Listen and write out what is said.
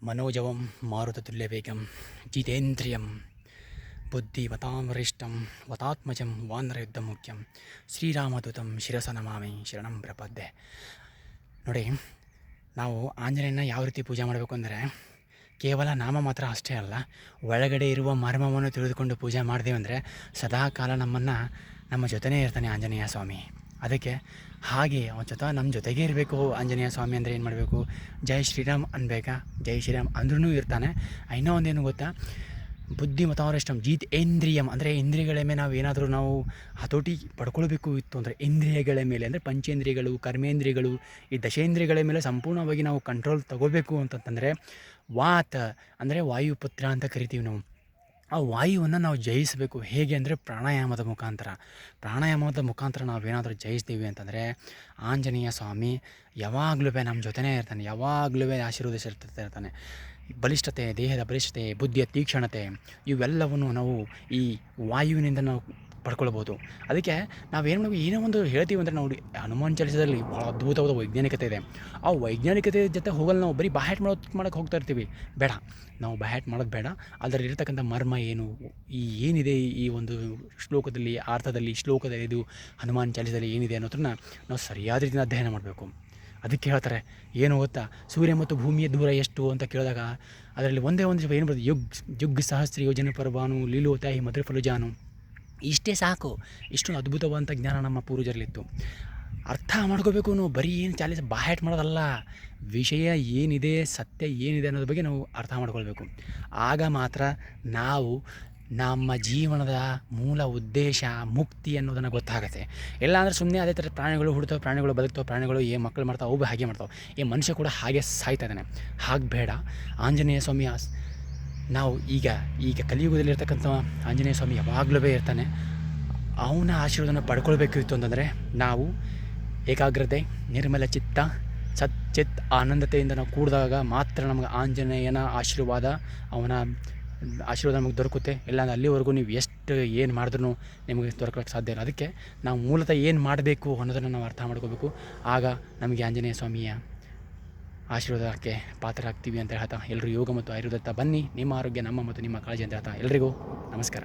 मनोजवं मारुततुल्यवेगं जितेन्द्रियं बुद्धिमतां वरिष्ठं वतात्मजं वानरयुद्धमुख्यं ಶ್ರೀರಾಮದೂತಂ ಶಿರಸ ನಮಾಮಿ ಶರಣಂ ಪ್ರಪದ್ಯೆ. ನೋಡಿ, ನಾವು ಆಂಜನೇಯನ ಯಾವ ರೀತಿ ಪೂಜೆ ಮಾಡಬೇಕು ಅಂದರೆ, ಕೇವಲ ನಾಮ ಮಾತ್ರ ಅಷ್ಟೇ ಅಲ್ಲ, ಒಳಗಡೆ ಇರುವ ಮರ್ಮವನ್ನು ತಿಳಿದುಕೊಂಡು ಪೂಜೆ ಮಾಡಿದೆವು ಅಂದರೆ ಸದಾಕಾಲ ನಮ್ಮ ಜೊತೆನೇ ಇರ್ತಾನೆ ಆಂಜನೇಯ ಸ್ವಾಮಿ. ಅದಕ್ಕೆ ಹಾಗೆ ಅವನ ನಮ್ಮ ಜೊತೆಗೇ ಇರಬೇಕು. ಆಂಜನೇಯ ಸ್ವಾಮಿ ಅಂದರೆ ಏನು ಮಾಡಬೇಕು? ಜೈ ಶ್ರೀರಾಮ್ ಅನ್ಬೇಕಾ? ಜೈ ಶ್ರೀರಾಮ್ ಅಂದ್ರೂ ಇರ್ತಾನೆ. ಇನ್ನೂ ಒಂದೇನು ಗೊತ್ತಾ? ಬುದ್ಧಿಮತಾವರಿಷ್ಟಂ ಜಿತೇಂದ್ರಿಯಂ ಅಂದರೆ ಇಂದ್ರಿಯಗಳ ಮೇಲೆ ನಾವು ಹತೋಟಿ ಪಡ್ಕೊಳ್ಬೇಕು ಇತ್ತು ಅಂದರೆ, ಇಂದ್ರಿಯಗಳ ಮೇಲೆ ಅಂದರೆ ಪಂಚೇಂದ್ರಿಯಗಳು, ಕರ್ಮೇಂದ್ರಿಯಗಳು, ಈ ದಶೇಂದ್ರಿಯಗಳ ಮೇಲೆ ಸಂಪೂರ್ಣವಾಗಿ ನಾವು ಕಂಟ್ರೋಲ್ ತಗೋಬೇಕು ಅಂತಂತಂದರೆ, ವಾತ್ ಅಂದರೆ ವಾಯುಪುತ್ರ ಅಂತ ಕರಿತೀವಿ ನಾವು. ಆ ವಾಯುವನ್ನು ನಾವು ಜಯಿಸಬೇಕು. ಹೇಗೆ ಅಂದರೆ ಪ್ರಾಣಾಯಾಮದ ಮುಖಾಂತರ ನಾವೇನಾದರೂ ಜಯಿಸ್ತೀವಿ ಅಂತಂದರೆ ಆಂಜನೇಯ ಸ್ವಾಮಿ ಯಾವಾಗಲೂ ನಮ್ಮ ಜೊತೆನೇ ಇರ್ತಾನೆ, ಯಾವಾಗಲೂ ಆಶೀರ್ವದಿಸಿರ್ತಾನೆ. ಬಲಿಷ್ಠತೆ, ದೇಹದ ಬಲಿಷ್ಠತೆ, ಬುದ್ಧಿಯ ತೀಕ್ಷ್ಣತೆ, ಇವೆಲ್ಲವನ್ನು ನಾವು ಈ ವಾಯುವಿನಿಂದ ನಾವು ಪಡ್ಕೊಳ್ಬೋದು. ಅದಕ್ಕೆ ನಾವೇನು ಮಾಡಬೇಕು, ಏನೋ ಒಂದು ಹೇಳ್ತೀವಿ ಅಂದರೆ, ನಾವು ಹನುಮಾನ್ ಚಾಲಿಸದಲ್ಲಿ ಭಾಳ ಅದ್ಭುತವಾದ ವೈಜ್ಞಾನಿಕತೆ ಇದೆ. ಆ ವೈಜ್ಞಾನಿಕತೆ ಜೊತೆ ಹೋಗಲು ನಾವು ಬರೀ ಬಾಹ್ಯಾಟ್ ಮಾಡೋಕ್ಕೆ ಹೋಗ್ತಾ ಇರ್ತೀವಿ. ಬೇಡ, ನಾವು ಬಾಹ್ಯಾಟ್ ಮಾಡೋದು ಬೇಡ. ಅದರಲ್ಲಿ ಇರತಕ್ಕಂಥ ಮರ್ಮ ಏನು, ಏನಿದೆ ಈ ಒಂದು ಶ್ಲೋಕದಲ್ಲಿ, ಶ್ಲೋಕದಲ್ಲಿ ಇದು ಹನುಮಾನ್ ಚಾಲಿಸದಲ್ಲಿ ಏನಿದೆ ಅನ್ನೋದನ್ನ ನಾವು ಸರಿಯಾದ ರೀತಿಯಿಂದ ಅಧ್ಯಯನ ಮಾಡಬೇಕು. ಅದಕ್ಕೆ ಹೇಳ್ತಾರೆ, ಏನು ಗೊತ್ತಾ, ಸೂರ್ಯ ಮತ್ತು ಭೂಮಿಯ ದೂರ ಎಷ್ಟು ಅಂತ ಕೇಳಿದಾಗ ಅದರಲ್ಲಿ ಒಂದೇ ಒಂದು ಏನು ಬರ್ತದೆ, ಯುಗ್ ಸಹಸ್ರ ಯೋಜನೆ ಪರ್ವಾನು ಲೀಲೋತಾಯಿ ಮಧುರ ಫಲುಜಾನು. ಇಷ್ಟೇ ಸಾಕು. ಇಷ್ಟೊಂದು ಅದ್ಭುತವಾದಂಥ ಜ್ಞಾನ ನಮ್ಮ ಪೂರ್ವಜರಲ್ಲಿತ್ತು. ಅರ್ಥ ಮಾಡ್ಕೋಬೇಕು. ನಾವು ಬರೀ ಏನು ಚಾಲಿಸ ಬಾಹ್ಯಾಟ್ ಮಾಡೋದಲ್ಲ, ವಿಷಯ ಏನಿದೆ, ಸತ್ಯ ಏನಿದೆ ಅನ್ನೋದ್ರ ಬಗ್ಗೆ ನಾವು ಅರ್ಥ ಮಾಡ್ಕೊಳ್ಬೇಕು. ಆಗ ಮಾತ್ರ ನಾವು ನಮ್ಮ ಜೀವನದ ಮೂಲ ಉದ್ದೇಶ ಮುಕ್ತಿ ಅನ್ನೋದನ್ನು ಗೊತ್ತಾಗುತ್ತೆ. ಇಲ್ಲ ಅಂದರೆ ಸುಮ್ಮನೆ ಅದೇ ಥರ ಪ್ರಾಣಿಗಳು ಹುಡ್ತಾವೆ, ಪ್ರಾಣಿಗಳು ಬದುಕ್ತಾವೆ, ಪ್ರಾಣಿಗಳು ಮಕ್ಕಳು ಮಾಡ್ತಾವೆ, ಅವು ಹಾಗೆ ಮಾಡ್ತಾವೆ, ಮನುಷ್ಯ ಕೂಡ ಹಾಗೆ ಸಾಯ್ತಾ ಇದ್ದಾನೆ. ಹಾಗೆ ಬೇಡ. ಆಂಜನೇಯ ಸ್ವಾಮಿ ನಾವು ಈಗ ಕಲಿಯುಗದಲ್ಲಿರ್ತಕ್ಕಂಥ ಆಂಜನೇಯ ಸ್ವಾಮಿ ಯಾವಾಗಲೂ ಇರ್ತಾನೆ. ಅವನ ಆಶೀರ್ವಾದನ ಪಡ್ಕೊಳ್ಬೇಕಿತ್ತು ಅಂತಂದರೆ ನಾವು ಏಕಾಗ್ರತೆ, ನಿರ್ಮಲ ಚಿತ್ತ, ಸಚ್ಚಿತ್ ಆನಂದತೆಯಿಂದ ನಾವು ಕೂಡಿದಾಗ ಮಾತ್ರ ನಮಗೆ ಆಂಜನೇಯನ ಆಶೀರ್ವಾದ, ಅವನ ಆಶೀರ್ವಾದ ನಮಗೆ ದೊರಕುತ್ತೆ. ಇಲ್ಲಾಂದ್ರೆ ಅಲ್ಲಿವರೆಗೂ ನೀವು ಎಷ್ಟು ಏನು ಮಾಡಿದ್ರೂ ನಿಮಗೆ ದೊರಕಕ್ಕೆ ಸಾಧ್ಯ ಇಲ್ಲ. ಅದಕ್ಕೆ ನಾವು ಮೂಲತಃ ಏನು ಮಾಡಬೇಕು ಅನ್ನೋದನ್ನು ನಾವು ಅರ್ಥ ಮಾಡ್ಕೋಬೇಕು. ಆಗ ನಮಗೆ ಆಂಜನೇಯ ಸ್ವಾಮಿಯ ಆಶೀರ್ವಾದಕ್ಕೆ ಪಾತ್ರರಾಗ್ತೀವಿ ಅಂತ ಹೇಳ್ತಾ, ಎಲ್ಲರೂ ಯೋಗ ಮತ್ತು ಆಯುರ್ವೇದ ಬನ್ನಿ. ನಿಮ್ಮ ಆರೋಗ್ಯ ನಮ್ಮ ಮತ್ತು ನಿಮ್ಮ ಕಾಳಜಿ ಅಂತ ಹೇಳ್ತಾ ಎಲ್ರಿಗೂ ನಮಸ್ಕಾರ.